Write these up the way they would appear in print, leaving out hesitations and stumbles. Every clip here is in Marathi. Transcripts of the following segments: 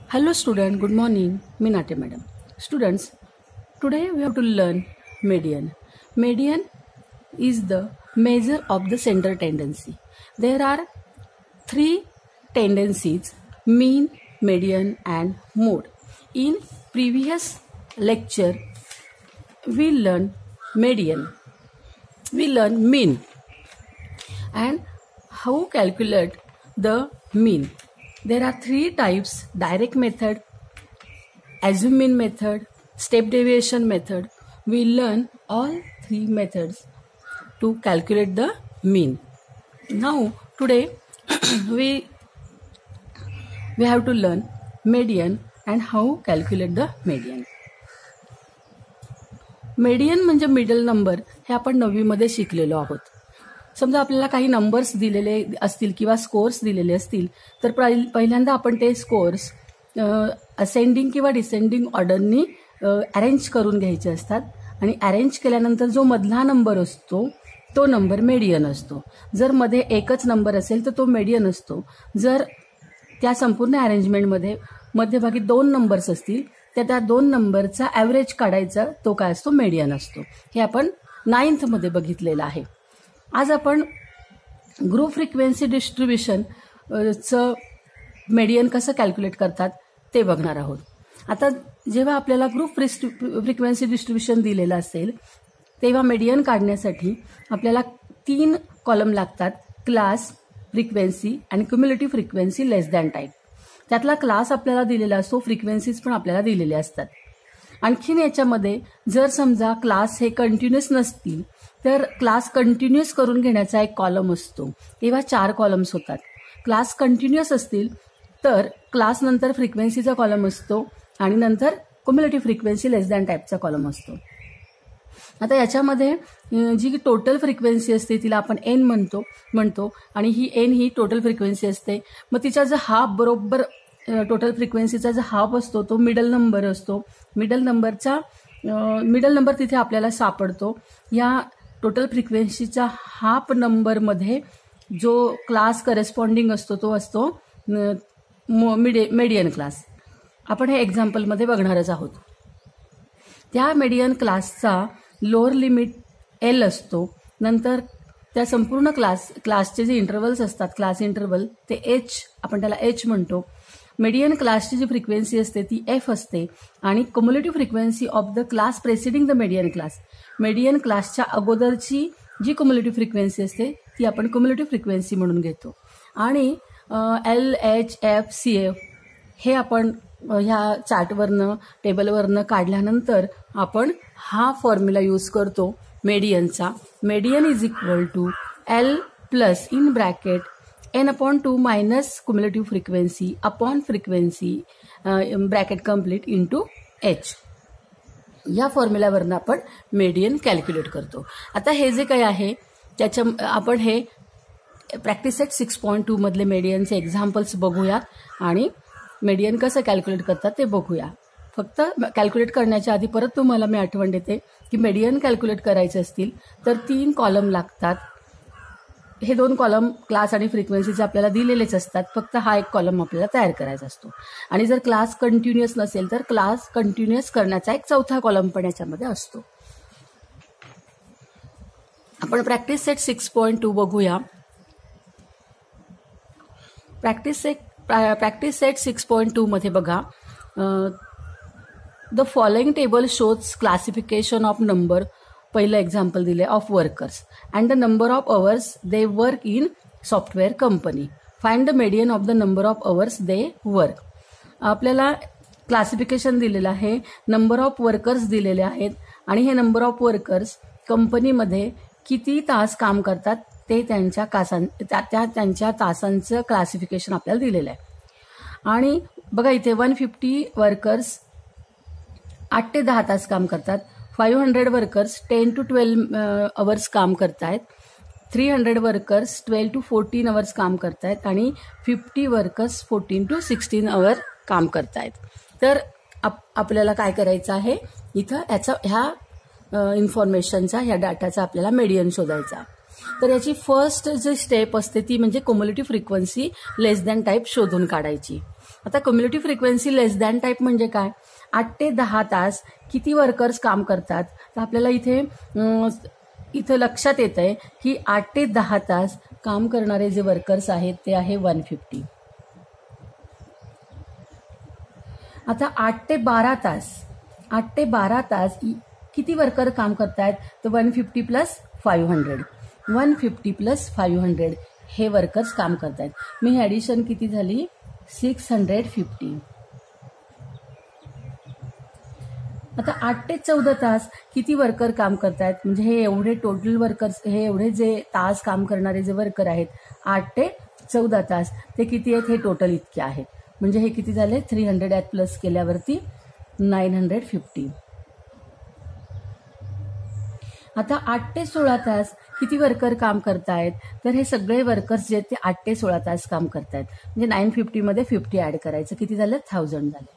Hello student, good morning. Me Natya madam. Students, today we have to learn median. Median is the measure of the central tendency. There are three tendencies: mean, median and mode. In previous lecture, we learned median. We learned mean and how calculate the mean. There are three types: direct method, assume mean method, step deviation method. We learn all three methods to calculate the mean. Now today we have to learn median and how calculate the median. median म्हणजे मिडल नंबर हे आपण 9वी मध्ये शिकलेलो आहोत. समजा आपल्याला काही नंबर्स दिलेले असतील किंवा स्कोर्स दिलेले असतील तर पहिल्यांदा आपण ते स्कोर्स असेंडिंग किंवा डिसेंडिंग ऑर्डरनी अरेंज करून घ्यायचे असतात आणि अरेंज केल्यानंतर जो मधला नंबर असतो तो नंबर मेडियन असतो. जर मध्ये एकच नंबर असेल तर तो मेडियन असतो. जर त्या संपूर्ण अरेंजमेंटमध्ये मध्यभागी 2 नंबर्स असतील तर त्या 2 नंबरचा ॲव्हरेज काढायचा तो काय असतो, मेडियन असतो. हे आपण 9th मध्ये बघितलेलं आहे. आज आपण ग्रुप फ्रिक्वेन्सी डिस्ट्रीब्युशन चं मेडियन कसं कॅल्क्युलेट करतात ते बघणार आहोत. आता जेव्हा आपल्याला ग्रुप फ्रिक्वेन्सी डिस्ट्रीब्युशन दिलेलं असेल तेव्हा मेडियन काढण्यासाठी आपल्याला 3 कॉलम लागतात: क्लास, फ्रिक्वेन्सी आणि क्युम्युलेटिव्ह फ्रिक्वेन्सी लेस दॅन टाईप. त्यातला क्लास आपल्याला दिलेला असतो, फ्रिक्वेन्सीज पण आपल्याला दिलेले असतात. आणखीन याच्यामध्ये जर समजा क्लास हे कंटिन्युअस नसतील तर क्लास कंटिन्युअस करून घेण्याचा एक कॉलम असतो. तेव्हा 4 कॉलम्स होतात. क्लास कंटिन्युअस असतील तर क्लास नंतर फ्रिक्वेन्सीचा कॉलम असतो आणि नंतर क्युम्युलेटिव्ह फ्रिक्वेन्सी लेस दॅन टाईपचा कॉलम असतो. आता याच्यामध्ये जी टोटल फ्रिक्वेन्सी असते तिला आपण एन म्हणतो आणि ही एन ही टोटल फ्रिक्वेन्सी असते. मग तिचा जो हाफ बरोबर टोटल फ्रिक्वेन्सीचा जो हाफ असतो तो मिडल नंबर असतो. मिडल नंबर तिथे आपल्याला सापडतो. या टोटल फ्रिक्वेन्सीच्या हाफ नंबरमध्ये जो क्लास करेस्पॉन्डिंग असतो तो असतो मेडियन क्लास. आपण हे एक्झाम्पलमध्ये बघणारच आहोत. त्या मेडियन क्लासचा लोअर लिमिट एल असतो. नंतर त्या संपूर्ण क्लासचे जे इंटरवल्स असतात, क्लास इंटरवल, ते एच, आपण त्याला एच म्हणतो. मेडियन क्लासची जी फ्रिक्वेन्सी असते ती एफ असते आणि cumulative frequency of the class preceding the median class, median क्लासच्या अगोदरची जी क्युम्युलेटिव्ह फ्रिक्वेन्सी असते ती आपण क्युम्युलेटिव्ह फ्रिक्वेन्सी म्हणून घेतो. आणि L, H, F, C, F हे आपण ह्या चार्टवरनं, टेबलवरनं काढल्यानंतर आपण हा फॉर्म्युला यूज करतो मेडियनचा. Median is equal to L plus in bracket n/2 minus cumulative frequency upon frequency bracket complete into h. या फॉर्म्युल्यावरनं आपण मेडियन कॅल्क्युलेट करतो. आता हे जे काही आहे त्याच्या आपण हे प्रॅक्टिस सेट 6.2 मधले मेडियनचे एक्झाम्पल्स बघूया आणि मेडियन कसं कॅल्क्युलेट करतात ते बघूया. फक्त कॅल्क्युलेट करण्याच्या आधी परत तुम्हाला मी आठवण देते की मेडियन कॅल्क्युलेट करायचे असतील तर 3 कॉलम लागतात. हे 2 कॉलम क्लास आणि फ्रिक्वेन्सीचे आपल्याला दिलेलेच असतात. फक्त हा एक कॉलम आपल्याला तयार करायचा असतो. आणि जर क्लास कंटिन्युअस नसेल तर क्लास कंटिन्युअस करण्याचा एक 4था कॉलम पण याच्यामध्ये असतो. आपण प्रॅक्टिस सेट 6.2 बघूया. प्रॅक्टिस सेट 6.2 मध्ये बघा, the following table shows classification of number, पहिलं एक्झाम्पल दिले, of workers and the number of hours they work in software company. Find the median of the number of hours they work. आपल्याला क्लासिफिकेशन दिलेलं आहे, नंबर ऑफ वर्कर्स दिलेले आहेत आणि हे नंबर ऑफ वर्कर्स कंपनीमध्ये किती तास काम करतात ते त्यांच्या तासांचं क्लासिफिकेशन आपल्याला दिलेलं आहे. आणि बघा इथे 150 वर्कर्स 8 ते 10 तास काम करतात. 500 वर्कर्स 10 to 12 अवर्स काम करतायत. 300 वर्कर्स 12 to 14 अवर्स काम करतायत आणि 50 वर्कर्स 14 to 16 अवर काम करतायत. तर आपल्याला काय करायचं आहे, इथं ह्या इन्फॉर्मेशनचा, ह्या डाटाचा आपल्याला मेडियन शोधायचा. तर याची फर्स्ट जी स्टेप असते ती म्हणजे क्युम्युलेटिव्ह फ्रिक्वेन्सी लेस दॅन टाईप शोधून काढायची. आता क्युम्युलेटिव्ह फ्रिक्वेन्सी लेस दॅन टाईप म्हणजे काय? 8 ते 10 तास किती वर्कर्स काम करतात? तर आपल्याला इथं लक्षात येत आहे की 8 ते 10 तास काम करणारे जे वर्कर्स आहेत ते आहे 150. आता 8 ते 12 तास किती वर्कर काम करतायत? तर 150 प्लस 500. 150 प्लस 500 हे वर्कर्स काम करतायत. मी ॲडिशन किती झाली? 650. आता 8 ते 14 तास किती वर्कर काम करतायत? म्हणजे हे एवढे टोटल वर्कर्स, हे एवढे जे तास काम करणारे जे वर्कर आहेत 8 ते 14 तास ते किती आहेत? हे टोटल इतके आहेत. म्हणजे हे किती झाले? 300 प्लस केल्यावरती 950. आता 8 ते 16 तास किती वर्कर काम करतायत? तर हे सगळे वर्कर्स जे आहेत ते 8 ते 16 तास काम करतायत. म्हणजे 950 मध्ये 50 ऍड करायचं. किती झालं? 1000 झाले.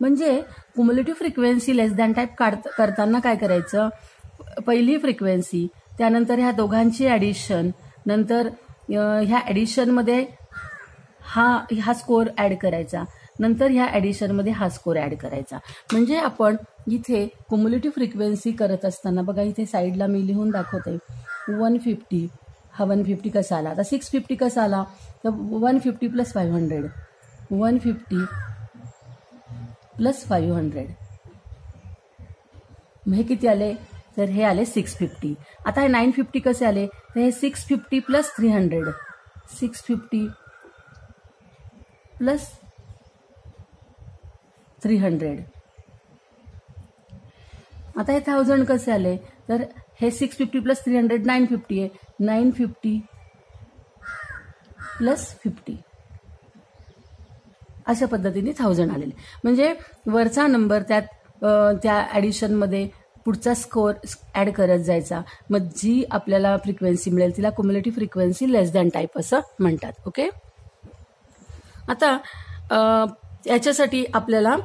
म्हणजे क्युम्युलेटिव्ह फ्रिक्वेन्सी लेस दॅन टाईप करताना काय करायचं? पहिली फ्रिक्वेन्सी, त्यानंतर ह्या दोघांची ॲडिशन, नंतर ह्या ॲडिशनमध्ये हा स्कोर ऍड करायचा, नंतर ह्या ॲडिशनमध्ये हा स्कोर ऍड करायचा. म्हणजे आपण इथे क्युम्युलेटिव्ह फ्रिक्वेन्सी करत असताना बघा, इथे साईडला मी लिहून दाखवते 150. हा 150 कसा आला? आता 650 कसा आला? तर 150 प्लस 500. 150 प्लस 500 हे किती आले? तर हे आले 650. आता हे 950 कसे आले? तर हे 650 प्लस 300. 650 प्लस 300. आता हे 1000 कसे आले? तर हे 650 प्लस 300 950 आहे. 950 प्लस 50 अशा पद्धतीने 1000 आलेले. म्हणजे वरचा नंबर त्या ॲडिशनमध्ये पुढचा स्कोर ऍड करत जायचा. मग जी आपल्याला फ्रिक्वेन्सी मिळेल तिला क्युम्युलेटिव्ह फ्रिक्वेन्सी लेस दॅन टाईप असं म्हणतात. ओके. आता याच्यासाठी आपल्याला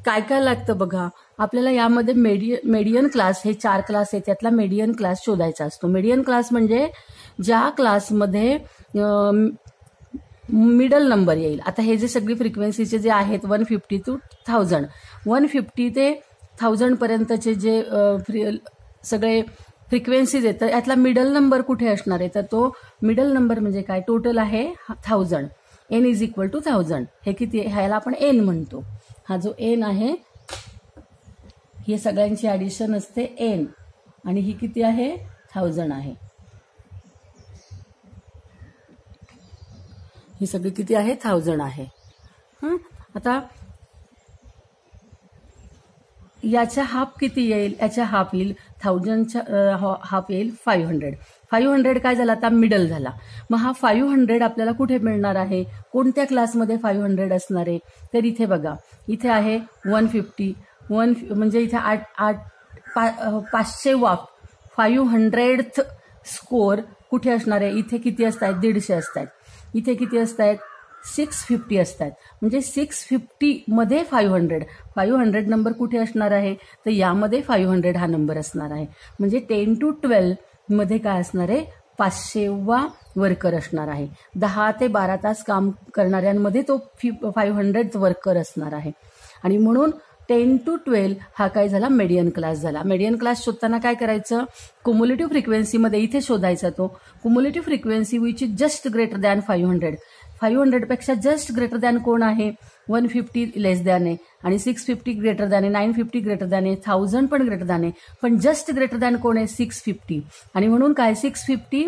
काय काय लागतं बघा. आपल्याला यामध्ये मेडियन क्लास, हे 4 क्लास आहेत त्यातला मेडियन क्लास शोधायचा असतो. मेडियन क्लास म्हणजे ज्या क्लासमध्ये मिडल नंबर येईल. आता हे जे सगळी फ्रिक्वेन्सीचे जे आहेत 150 टू 1000, 150 ते 1000 पर्यंतचे जे सगळे फ्रिक्वेन्सीज आहेत तर यातला मिडल नंबर कुठे असणार आहे? तर तो मिडल नंबर म्हणजे काय? टोटल आहे 1000. n is equal to 1000. हे किती? ह्याला आपण n म्हणतो. हा जो n आहे हे सगळ्यांची ॲडिशन असते n, आणि ही किती आहे? 1000 आहे. ही सगळी किती आहे? 1000 आहे. आता याच्या हाफ किती येईल? याच्या हाफ येईल 1000च्या हाफ येईल 500. 500 काय झाला? आता मिडल झाला. मग हा 500 आपल्याला कुठे मिळणार आहे? कोणत्या क्लासमध्ये 500 असणार आहे? तर इथे बघा, इथे आहे 150. म्हणजे इथे 500 वाफ 500th स्कोर कुठे असणार आहे? इथे किती असतात? 150 असतात. इथे किती असतात? 650 असतात. म्हणजे 650 मध्ये 500 नंबर कुठे असणार आहे? तर यामध्ये 500 हा नंबर असणार आहे. म्हणजे 10 to 12 मध्ये काय असणार आहे? 500वा वर्कर असणार आहे. 10 ते 12 तास काम करणाऱ्यांमध्ये तो 500th वर्कर असणार आहे. आणि म्हणून 10 to 12 हा काय झाला? मेडियन क्लास झाला. मेडियन क्लास शोधताना काय करायचं? क्युम्युलेटिव्ह फ्रिक्वेन्सीमध्ये इथे शोधायचा तो cumulative frequency which is just greater than 500. 500 पेक्षा जस्ट ग्रेटर दॅन कोण आहे? 150 लेस दॅन आहे, आणि 650 ग्रेटर दॅन आहे, 950 ग्रेटर दॅन आहे, 1000 पण ग्रेटर दॅन आहे, पण जस्ट ग्रेटर दॅन कोण आहे? 650. आणि म्हणून काय? 650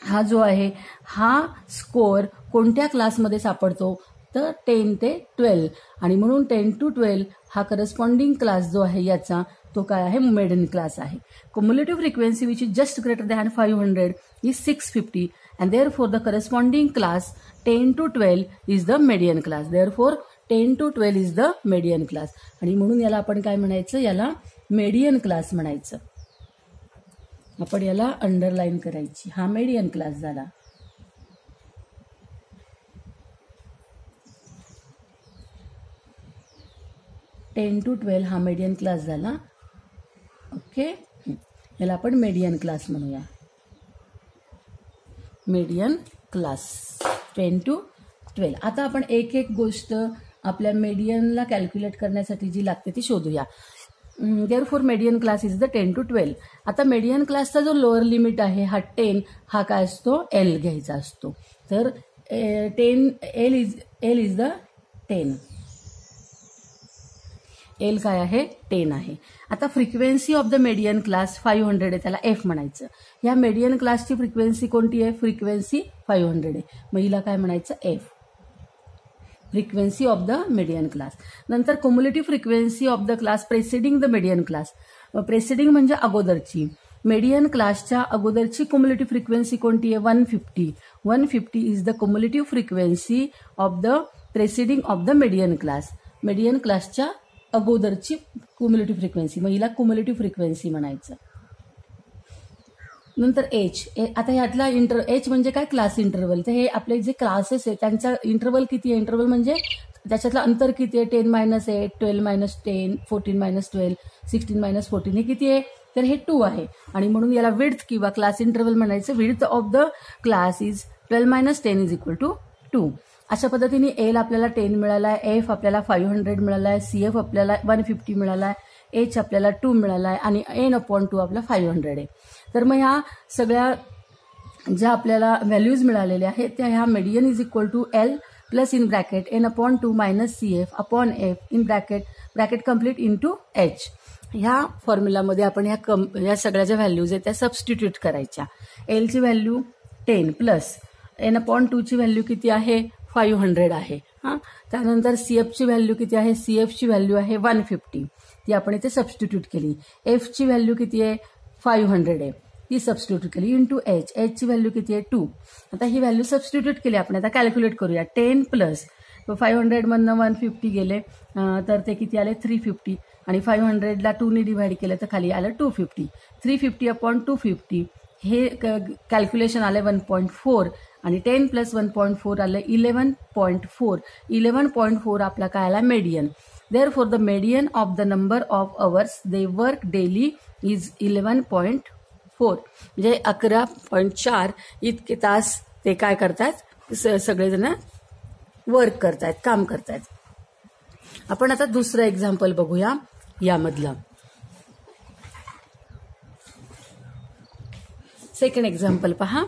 हा जो आहे हा स्कोर कोणत्या क्लासमध्ये सापडतो? तर 10 ते 12. आणि म्हणून 10 to 12 हा करस्पॉन्डिंग क्लास जो आहे याचा तो काय आहे? मेडियन क्लास आहे. Cumulative frequency which is just greater than 500 is 650, and therefore the corresponding class 10 to 12 is the median class. Therefore 10 to 12 is the median class. आणि म्हणून याला आपण काय म्हणायचं? याला मेडियन क्लास म्हणायचं. आपण याला अंडरलाईन करायची. हा मेडियन क्लास झाला. टेन टू 12 हा मेडियन क्लास झाला. ओके. याला आपण मेडियन क्लास म्हणूया. Median class 10 to 12. आता आपण एक एक गोष्ट आपल्या मेडियनला कॅल्क्युलेट करण्यासाठी जी लागते ती शोधूया. Therefore median class is the 10 to 12. आता मेडियन क्लासचा जो लोअर लिमिट आहे हा 10 हा काय असतो, एल घ्यायचा असतो. तर 10 एल इज द 10. एल काय आहे, 10 आहे. आता frequency of the median class 500 आहे, त्याला एफ म्हणायचं. या मेडियन क्लासची फ्रिक्वेन्सी कोणती आहे, फ्रिक्वेन्सी 500 आहे. मग हिला काय म्हणायचं, F, frequency of the median class. नंतर cumulative frequency of the class preceding the median class. Preceding म्हणजे अगोदरची, मेडियन क्लासच्या अगोदरची क्युम्युलेटिव्ह फ्रिक्वेन्सी कोणती आहे, 150. 150 is the cumulative frequency of the presiding of the median class. Median क्लासच्या अगोदरची क्युम्युलेटिव्ह फ्रिक्वेन्सी, मग हिला क्युम्युलेटिव्ह फ्रिक्वेन्सी म्हणायचं. नंतर एच. आता ह्यातला एच म्हणजे काय, क्लास इंटरवल. तर हे आपले जे क्लासेस आहे त्यांचा इंटरवल किती आहे, इंटरवल म्हणजे त्याच्यातलं अंतर किती आहे, 10 - 8, 12 - 10, 14 - 12, 16 - 14, हे किती आहे, तर हे 2 आहे. आणि म्हणून याला विड्थ किंवा क्लास इंटरवल म्हणायचं. Width of the class is 12 - 10 = 2. अशा पद्धतीने एल आपल्याला 10 मिळाला आहे, एफ आपल्याला 500 मिळाला आहे, सीएफ आपल्याला 150 मिळाला आहे, एच आपल्याला 2 मिळाला आहे आणि n/2 आपला 500 आहे. तर मग ह्या सगळ्या ज्या आपल्याला व्हॅल्यूज मिळालेल्या आहेत त्या ह्या median is equal to L plus in bracket n/2 - CF upon F in bracket complete into H. ह्या फॉर्म्युलामध्ये आपण ह्या सगळ्या ज्या व्हॅल्यूज आहेत त्या सबस्टिट्यूट करायच्या. एलची व्हॅल्यू 10 प्लस n/2 ची व्हॅल्यू किती आहे, 500 आहे. त्यानंतर सीएफची व्हॅल्यू किती आहे, सीएफची व्हॅल्यू आहे 150, ती आपण इथे सबस्टिट्यूट केली. एफची व्हॅल्यू किती आहे, 500 आहे, ती सबस्टिट्यूट केली इंटू एच. एचची व्हॅल्यू किती आहे, 2. आता ही व्हॅल्यू सबस्टिट्यूट केली आपण. आता कॅल्क्युलेट करूया. 10 प्लस 500 मधनं 150 गेले तर ते किती आले, 350. आणि 500ला 2ने डिव्हाइड केलं तर खाली आलं 250. 350/250 हे कॅल्क्युलेशन आलं 1.4 आणि 10 + 1.4 आलं 11.4. 11.4 आपला काय आला, median. Therefore, the median of the number of hours they work daily is 11.4. म्हणजे 11.4 इतके तास ते काय करतात, सगळेजण वर्क करतायत, काम करतायत. आपण आता दुसरं एक्झाम्पल बघूया यामधलं. सेकंड एक्झाम्पल पहा.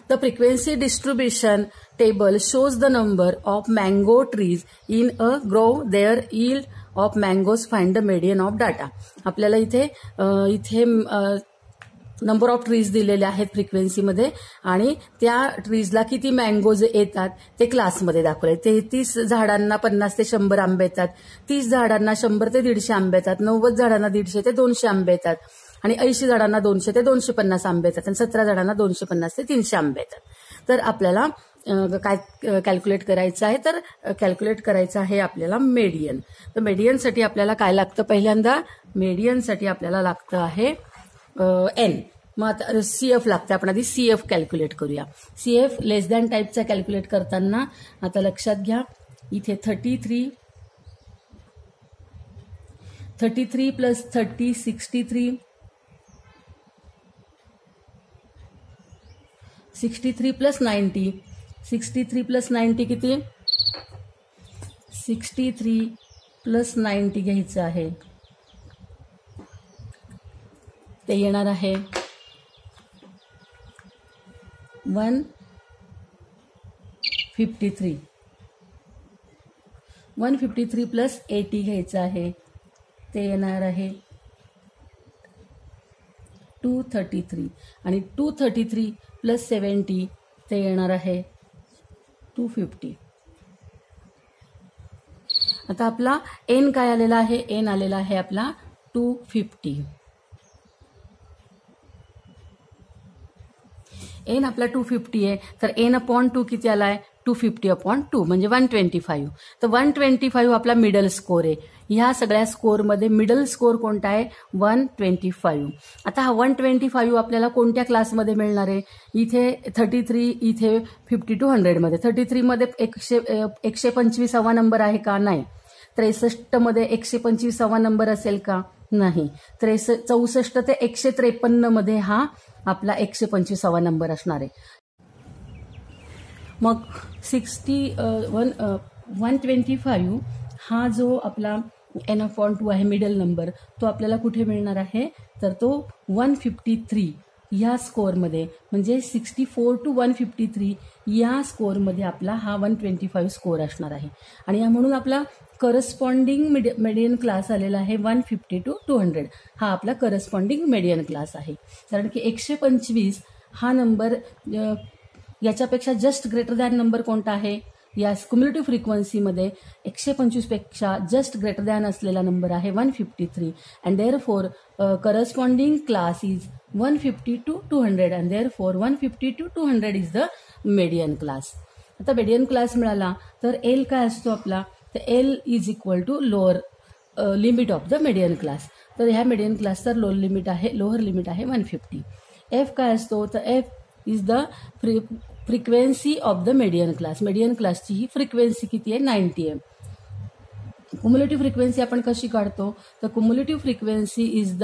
The frequency distribution table shows the number of mango trees in a grove. Their yield of mangoes. Find the median of data. आपल्याला इथे नंबर ऑफ ट्रीज दिलेले आहेत फ्रिक्वेन्सीमध्ये आणि त्या ट्रीजला किती मँगोज येतात ते क्लासमध्ये दाखवले. 33 झाडांना 50 ते 100 आंबे येतात, 30 झाडांना 100 ते 150 आंबे येतात, 90 झाडांना 150 ते 200 आंबे येतात आणि 80 झाडांना 200 ते 250 आंबे येतात आणि 17 झाडांना 250 ते 300 आंबे येतात. तर आपल्याला काय कॅल्क्युलेट करायचं आहे, तर कॅल्क्युलेट करायचं आहे आपल्याला मेडियन. तर मेडियनसाठी आपल्याला काय लागतं, पहिल्यांदा मेडियनसाठी आपल्याला लागतं आहे एन. मग आता सीएफ लागतं. आपण आधी सीएफ कॅल्क्युलेट करूया. सीएफ लेस दॅन टाईपचा कॅल्क्युलेट करताना आता लक्षात घ्या, इथे 33 प्लस 30 63, 63 प्लस 90, 63 प्लस 90 किती, 63 प्लस 90 घ्यायचं आहे, ते येणार आहे 153. 153 प्लस 80 घ्यायचं आहे, ते येणार आहे 233 आणि 233 प्लस 70 ते येणार आहे 250. आता आपला एन काय आलेला आहे, एन आलेला आहे आपला 250. एन आपला 250 आहे, तर n/2 किती आलाय, 250/2 म्हणजे 125. तर 125 आपला मिडल स्कोर आहे. ह्या सगळ्या स्कोरमध्ये मिडल स्कोर कोणता आहे, 125. आता हा 125 आपल्याला कोणत्या क्लासमध्ये मिळणार आहे, इथे 33, इथे 50 to 100 मध्ये. 33 मध्ये 125वा नंबर आहे का, नाही. 63 मध्ये 125वा नंबर असेल का, नाही. 64 ते 153 मध्ये हा आपला 125वा नंबर असणार आहे. मग 125 हा जो आपला n/2 आहे मिडल नंबर, तो आपल्याला कुठे मिळणार आहे, तर तो 153 या स्कोअरमध्ये, म्हणजे 64 to 153 या स्कोअरमध्ये आपला हा 125 स्कोअर असणार आहे. आणि म्हणून आपला करस्पॉन्डिंग मेडियन क्लास आलेला आहे 150 to 200. हा आपला करस्पॉन्डिंग मेडियन क्लास आहे. कारण की 125 हा नंबर याच्यापेक्षा जस्ट ग्रेटर दॅन नंबर कोणता आहे, या क्युम्युलेटिव्ह फ्रिक्वेन्सीमध्ये 125 पेक्षा जस्ट ग्रेटर दॅन असलेला नंबर आहे 153. And therefore corresponding class is 150 to 200 and therefore 150 to 200 is the median class. आता मेडियन क्लास मिळाला तर एल काय असतो आपला, तर L is equal to lower limit of the median class. तर ह्या मेडियन क्लासचा लोअर लिमिट आहे 150. एफ काय असतो, तर F is the frequency of the median class. Median क्लासची ही फ्रिक्वेन्सी किती आहे, 90 आहे. क्युम्युलेटिव्ह फ्रिक्वेन्सी आपण कशी काढतो, तर cumulative frequency is the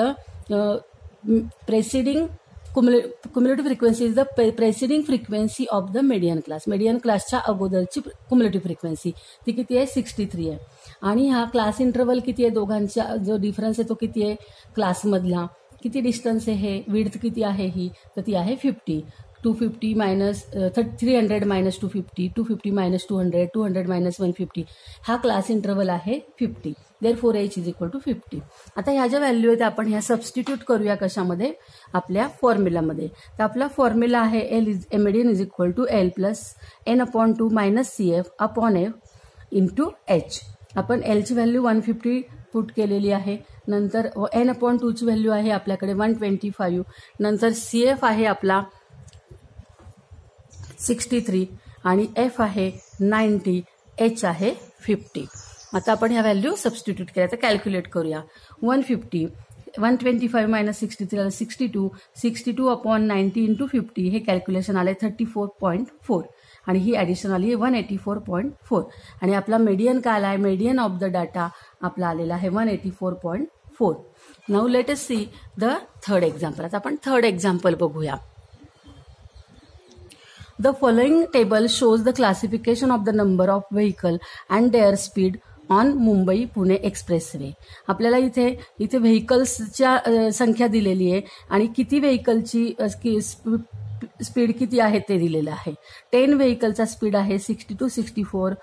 cumulative frequency is the presiding frequency of the median class. Median क्लासच्या अगोदरची क्युम्युलेटिव्ह फ्रिक्वेन्सी ती किती आहे, 63 आहे. आणि हा क्लास इंटरवल किती आहे, दोघांचा जो डिफरन्स आहे तो किती आहे, क्लासमधला किती डिस्टन्स आहे, हे विड्थ किती आहे ही, तर ती आहे 50. 250 मायनस 300 मायनस 250, 250 मायनस 200, 200 मायनस 150. हा क्लास इंटरवल आहे 50. Therefore H is equal to 50. आता ह्या ज्या व्हॅल्यू आहेत आपण ह्या सबस्टिट्यूट करूया कशामध्ये, आपल्या फॉर्म्युलामध्ये. तर आपला फॉर्म्युला आहे median is equal to L plus n/2 minus CF upon F into H. आपण एलची व्हॅल्यू 150 पुट केलेली आहे. नंतर n/2 ची व्हॅल्यू आहे आपल्याकडे 125. नंतर CF आहे आपला 63 आणि एफ आहे 90, एच आहे 50. आता आपण ह्या व्हॅल्यू सबस्टिट्यूट केल्या, तर कॅल्क्युलेट करूया. 125 मायनस 63 62, 62 अपॉन 90 इंटू 50 हे कॅल्क्युलेशन आलं 34.4 आणि ही ॲडिशन आली आहे 184.4. आणि आपला मेडियन काय आला आहे, मेडियन ऑफ द डाटा आपला आलेला आहे 184.4. Now let us see the third example. आता आपण थर्ड एक्झाम्पल बघूया. The following table shows the classification of the number of vehicle and their speed on Mumbai Pune expressway. आपल्याला इथे व्हेकल्सच्या संख्या दिलेली आहे आणि किती व्हेकलची स्पीड किती आहे ते दिलेलं आहे. 10 व्हेकलचा स्पीड आहे 60 to 64.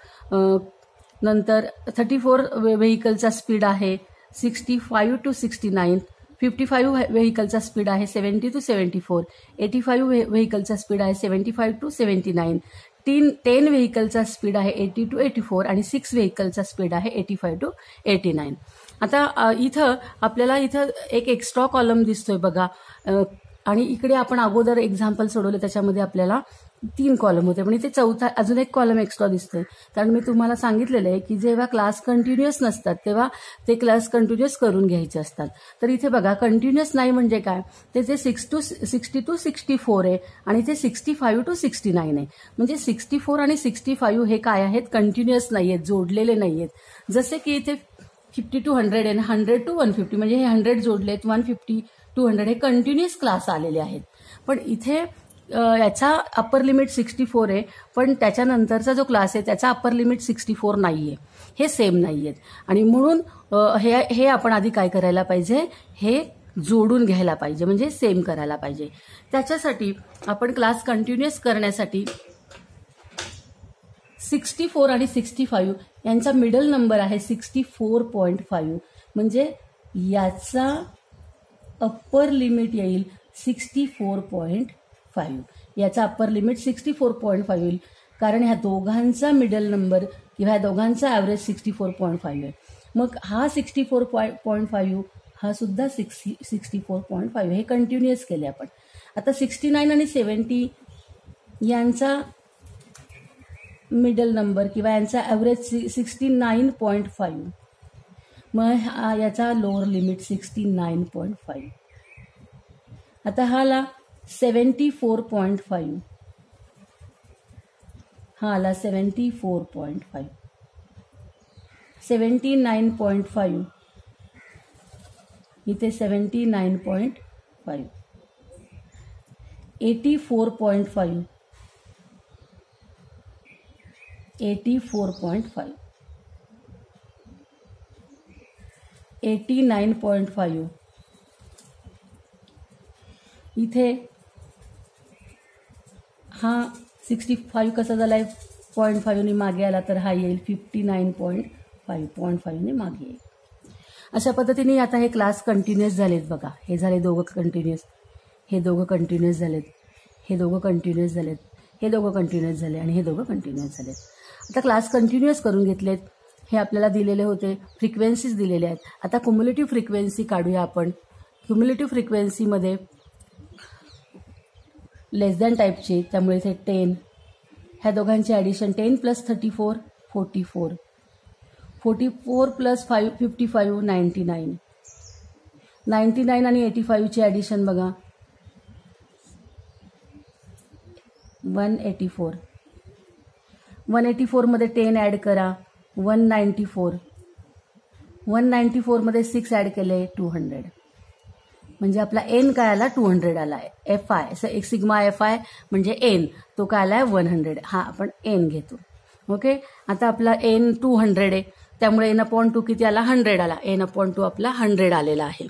नंतर 34 व्हेकलचा स्पीड आहे 65 to 69. 55 व्हेकलचा स्पीड आहे 70 to 74. 85 व्हेकलचा स्पीड आहे 75 to 79. 10 व्हेकलचा स्पीड आहे 80 to 84 आणि 6 व्हेकलचा स्पीड आहे 85 to 89. आता इथं आपल्याला एक एक्स्ट्रा कॉलम दिसतोय बघा. आणि इकडे आपण अगोदर एक्झाम्पल सोडवले त्याच्यामध्ये आपल्याला 3 कॉलम होते, पण इथे चौथा अजून एक कॉलम एक्स्ट्रा दिसतोय. कारण मी तुम्हाला सांगितलेलं आहे की जेव्हा क्लास कंटिन्युअस नसतात तेव्हा ते क्लास कंटिन्युअस करून घ्यायचे असतात. तर इथे बघा कंटिन्युअस नाही म्हणजे काय, ते 60 to 64 आहे आणि ते 65 to 69 आहे. म्हणजे 64 आणि 65 हे काय आहेत, कंटिन्युअस नाही आहेत, जोडलेले नाही आहेत. जसे की इथे 50 to 100 आहे, 100 to 150 म्हणजे हे 100 जोडलेत, 150 to 100 हे कंटिन्युअस क्लास आलेले आहेत. पण इथे याचा अप्पर लिमिट 64 आहे, पण त्याच्यानंतरचा जो क्लास आहे त्याचा अप्पर लिमिट 64 नाहीये, हे सेम नाहीयेत. आणि म्हणून हे आपण आधी काय करायला पाहिजे, हे जोडून घ्यायला पाहिजे, म्हणजे सेम करायला पाहिजे. त्याच्यासाठी आपण क्लास कंटिन्युअस करण्यासाठी 64 आणि 65 यांचा मिडल नंबर आहे 64.5, म्हणजे याचा अप्पर लिमिट येईल 64.5. याचा अप्पर लिमिट 64.5 येईल, कारण ह्या दोघांचा मिडल नंबर किंवा ह्या दोघांचा ॲव्हरेज 64.5 आहे. मग हा 64.5 हा सुद्धा 64.5 हे कंटिन्युअस केले आपण. आता 69 आणि 70 यांचा मिडल नंबर किंवा यांचा ॲव्हरेज 69.5, मग याचा लोअर लिमिट 69.5. आता हाला 74.5, हा आला 74.5, 79.5, इथे 79.5, 84.5, 84.5, 89.5, इथे हा 65 कसा झाला आहे 0.5ने मागे आला तर हा येईल 59.5, 0.5ने मागे येईल. अशा पद्धतीने आता हे क्लास कंटिन्युअस झालेत बघा. हे झाले दोघं कंटिन्युअस, हे दोघं कंटिन्युअस झालेत, हे दोघं कंटिन्युअस झालेत, हे दोघं कंटिन्युअस झाले आणि हे दोघं कंटिन्युअस झालेत. आता क्लास कंटिन्युअस करून घेतलेत. हे आपल्याला दिलेले होते, फ्रिक्वेन्सीज दिलेले आहेत. आता क्युम्युलेटिव्ह फ्रिक्वेन्सी काढूया आपण. क्युम्युलेटिव्ह फ्रिक्वेन्सीमध्ये लेस दॅन टाईपचे, त्यामुळे इथे 10, ह्या दोघांचे ॲडिशन 10 + 34 44, 44 + 5 55 99, 99 आणि 85ची ॲडिशन बघा 184, 184 मध्ये 10 ॲड करा 194, 194 मध्ये 6 ॲड केले 200, म्हणजे आपला एन काय आला 200 आला आहे. F I sigma F I म्हणजे एन तो काय आला आहे 100. हा आपण एन घेतो. ओके, आता आपला एन 200 आहे, त्यामुळे n/2 किती आला 100 आला. n/2 आपला 100 आलेला आहे.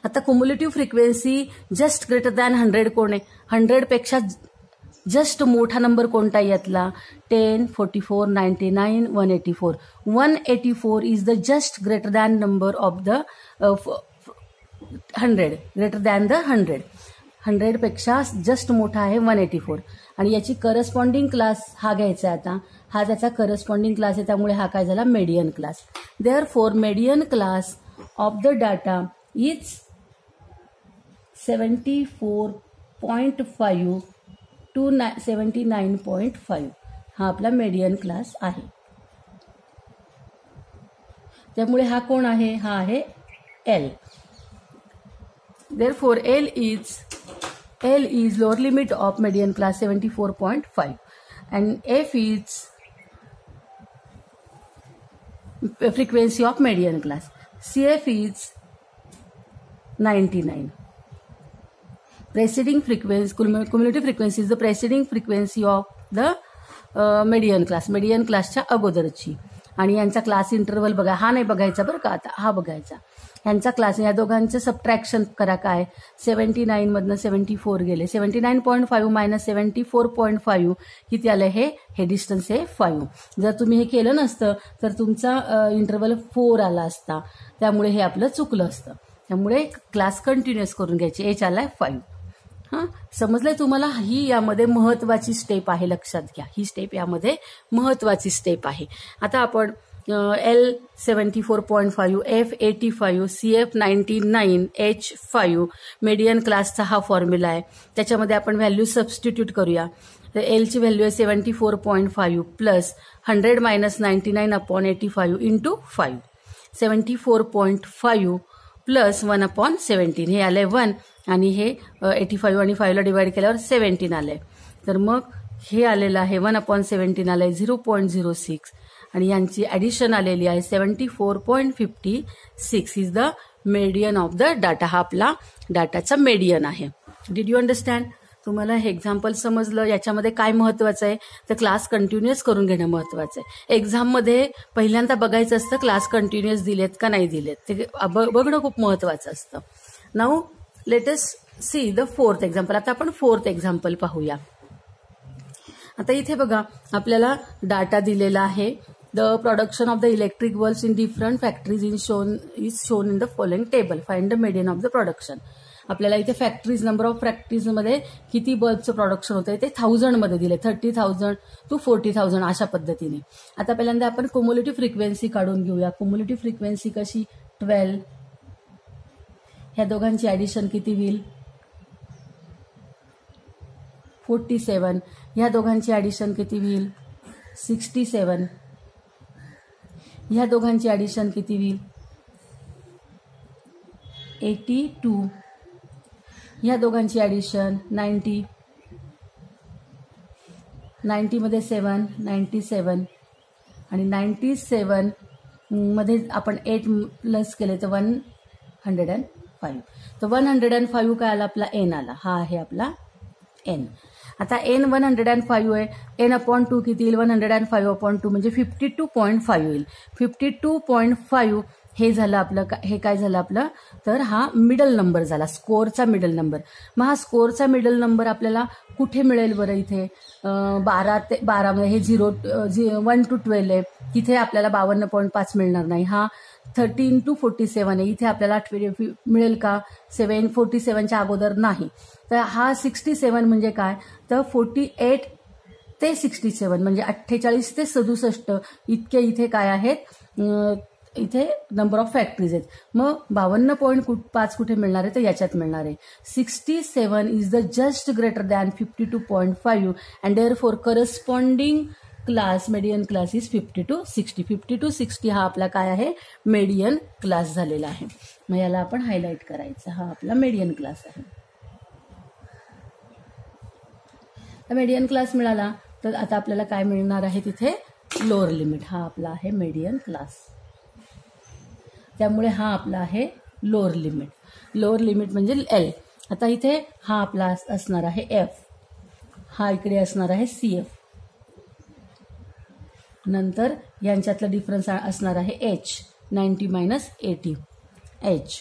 आता cumulative frequency just greater than 100 कोण आहे? 100 पेक्षा जस्ट मोठा नंबर कोणता यातला? 10, 44, 99, 184. 184 is the just greater than number of the 100, greater than the 100. 100 पेक्षा जस्ट मोठा आहे 184 आणि याची करस्पॉन्डिंग क्लास हा घ्यायचा आहे. आता हा त्याचा करस्पॉन्डिंग क्लास आहे, त्यामुळे हा काय झाला median class. Therefore median class of the data is 74.5 to 79.5. हा आपला मेडियन क्लास आहे. त्यामुळे हा कोण आहे? हा आहे L. Therefore, L is lower limit of median class 74.5 and F is frequency of median class. CF is 99. Preceding frequency, cumulative frequency is the preceding frequency of the median class. Median classच्या अगोदरची. आणि यांचा क्लास इंटरव्हल बघा, हा नाही बघायचा बरं का, आता हा बघायचा. यांचा क्लास, या दोघांचं सबट्रॅक्शन करा. काय 79 मधनं 74 गेले, 79.5 - 74.5 किती आलं? हे डिस्टन्स आहे 5. जर तुम्ही हे केलं नसतं तर तुमचा इंटरव्हल 4 आला असता, त्यामुळे हे आपलं चुकलं असतं. त्यामुळे क्लास कंटिन्युअस करून घ्यायची. एच आलाय 5. हां, समजलंय तुम्हाला? ही यामध्ये महत्वाची स्टेप आहे, लक्षात घ्या. ही स्टेप यामध्ये महत्वाची स्टेप आहे. आता आपण L 74.5, F 85, CF 99, H 5 median क्लासचा हा फॉर्म्युला आहे. त्याच्यामध्ये आपण व्हॅल्यू सबस्टिट्यूट करूया. तर एलची व्हॅल्यू आहे 74.5 प्लस 100 - 99/85 इंटू 5. 74.5 प्लस 1/17 हे आलंय 1 आणि हे 85 आणि 5ला डिवाइड केल्यावर 17 आलंय. तर मग हे आलेलं आहे 1/17 आलंय 0.06 आणि यांची ॲडिशन आलेली आहे 74.56 is the median of the data. हा आपला डाटाचा मेडियन आहे. Did you understand? तुम्हाला हे एक्झाम्पल समजलं? याच्यामध्ये काय महत्वाचं आहे तर क्लास कंटिन्युअस करून घेणं महत्वाचं आहे. एक्झाममध्ये पहिल्यांदा बघायचं असतं क्लास कंटिन्युअस दिलेत का नाही दिलेत, ते बघणं खूप महत्वाचं असतं. Now let us see the 4th example. आता आपण 4th एक्झाम्पल पाहूया. आता इथे बघा आपल्याला डाटा दिलेला आहे. The production of the electric bulbs in different factories is shown in the following table. Find the median of the production. आपल्याला इथे फॅक्टरीज, नंबर ऑफ फॅक्टरीजमध्ये किती बल्बचं प्रोडक्शन होतं ते 1000 मध्ये दिले, 30,000 to 40,000 अशा पद्धतीने. आता पहिल्यांदा आपण क्युम्युलेटिव्ह फ्रिक्वेन्सी काढून घेऊया. क्युम्युलेटिव्ह फ्रिक्वेन्सी कशी? 12. ह्या दोघांची ॲडिशन किती होईल? 47. ह्या दोघांची ॲडिशन किती होईल? 67. ह्या दोघांची ॲडिशन किती होईल? 82. ह्या दोघांची ॲडिशन 90. 90 मध्ये 7, 97 आणि 97 मध्ये आपण 8 प्लस केले तर 105. तर 105 काय आला? आपला एन आला. हा आहे आपला एन. आता n 105 आहे, n/2 किती येईल, 105/2 म्हणजे 52.5 येईल. 52.5 हे झालं आपलं, हे काय झालं आपलं, तर हा मिडल नंबर झाला, स्कोअरचा मिडल नंबर. मग हा स्कोअरचा मिडल नंबर आपल्याला कुठे मिळेल बरं, इथे 12 ते 12 हे 1 to 12 आहे, तिथे आपल्याला 52.5 मिळणार नाही. हा 13 to 47 आहे, इथे आपल्याला मिळेल का, 47च्या अगोदर नाही. तर हा 67 म्हणजे काय, तर 48 ते 67 म्हणजे 48 ते 67 इतके इथे काय आहेत, इथे नंबर ऑफ फॅक्टरीज आहेत. मग 52.5 कुठे मिळणार आहे, तर याच्यात मिळणार आहे. 67 is the just greater than 52.5 and therefore corresponding class, median class is 50 to 60. 50 to 60 हा आपला काय आहे, मेडियन क्लास झालेला आहे. मग याला आपण हायलाइट करायचं, हा आपला मेडियन क्लास आहे. मेडियन क्लास मिळाला तर आता आपल्याला काय मिळणार आहे, तिथे लोअर लिमिट. हा आपला आहे मेडियन क्लास, त्यामुळे हा आपला आहे लोअर लिमिट. लोअर लिमिट म्हणजे एल. आता इथे हा आपला असणार आहे एफ, हा इकडे असणार आहे CF, नंतर यांच्यातला डिफरन्स असणार आहे H, 90 - 80 H.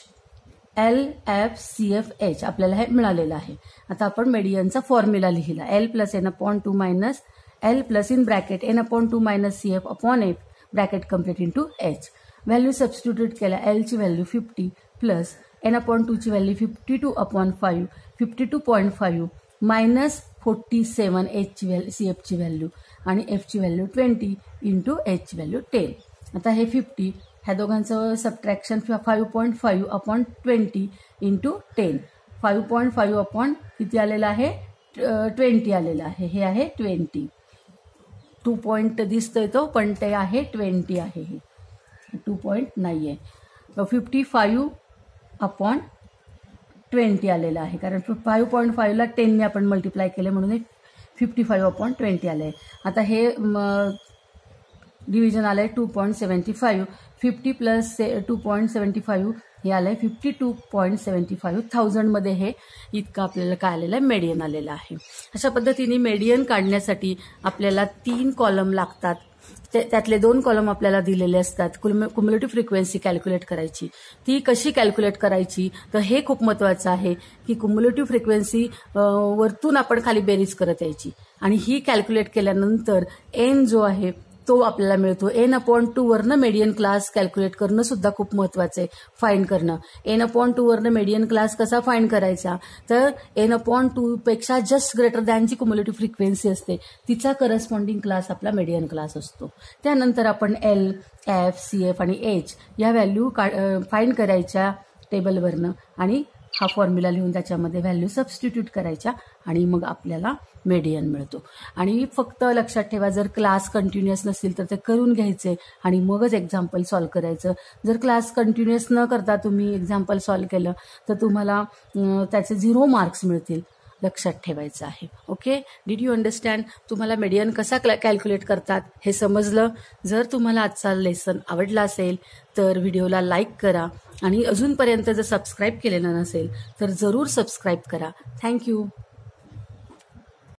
LFCFH आपल्याला हे मिळालेलं आहे. आता आपण मेडियनचा फॉर्म्युला लिहिला, L + n/2 - L plus in bracket n/2 - CF/F bracket complete into H. Value substitute केला, L ची व्हॅल्यू 50 प्लस n/2 ची व्हॅल्यू 52/5, 52.5 मायनस 47 H ची व्हॅल्यू, CF ची व्हॅल्यू आणि F ची व्हॅल्यू 20 इंटू H ची व्हॅल्यू 10. आता हे 50, ह्या दोघांचं सबट्रॅक्शन 5.5/20 इंटू 10. 5.5 किती आलेलं आहे, 20 आलेलं आहे. हे आहे 20. 2 पॉईंट दिसतोय तो, पण ते आहे 20 आहे, हे 2 पॉईंट नाही आहे. 55/20 आलेलं आहे, कारण 5.5ला 10ने आपण मल्टिप्लाय केले म्हणून हे 55/20 आलं आहे. आता हे डिव्हिजन आलं आहे 2.75. 50 प्लस 2.75 हे आलं आहे 52.75. 1000मध्ये हे इतकं आपल्याला काय आलेलं आहे, मेडियन आलेलं आहे. अशा पद्धतीने मेडियन काढण्यासाठी आपल्याला 3 कॉलम लागतात. त्यातले 2 कॉलम आपल्याला दिलेले असतात. क्युम्युलेटिव्ह फ्रिक्वेन्सी कॅल्क्युलेट करायची, ती कशी कॅल्क्युलेट करायची, तर हे खूप महत्त्वाचं आहे की क्युम्युलेटिव्ह फ्रिक्वेन्सी वरतून आपण खाली बेरीज करत यायची आणि ही कॅल्क्युलेट केल्यानंतर एन जो आहे तो आपल्याला मिळतो. n/2 वरनं मेडियन क्लास कॅल्क्युलेट करणं सुद्धा खूप महत्त्वाचं आहे, फाईंड करणं. n/2 वरनं मेडियन क्लास कसा फाईंड करायचा, तर n/2 पेक्षा जस्ट ग्रेटर दॅनची क्युम्युलेटिव्ह फ्रिक्वेन्सी असते, तिचा करस्पॉन्डिंग क्लास आपला मेडियन क्लास असतो. त्यानंतर आपण L, F, CF आणि H या व्हॅल्यू फाईंड करायच्या टेबलवरनं आणि हा फॉर्म्युला लिहून त्याच्यामध्ये व्हॅल्यू सबस्टिट्यूट करायच्या आणि मग आपल्याला मेडियन मिळतो. आणि फक्त लक्षात ठेवा, जर क्लास कंटिन्युअस नसेल तर ते करून घ्यायचे आणि मगच एक्झाम्पल सॉल्व्ह करायचं. जर क्लास कंटिन्युअस न करता तुम्ही एक्झाम्पल सॉल्व्ह केलं तर तुम्हाला त्याचे 0 मार्क्स मिळतील, लक्षात ठेवायचं आहे. Okay, did you understand? तुम्हाला मेडियन कसा कॅल्क्युलेट करतात हे समजलं? जर तुम्हाला आजचा लेसन आवडला असेल तर व्हिडिओला लाईक करा आणि अजूनपर्यंत जर सबस्क्राईब केलेलं नसेल तर जरूर सबस्क्राईब करा. थँक्यू.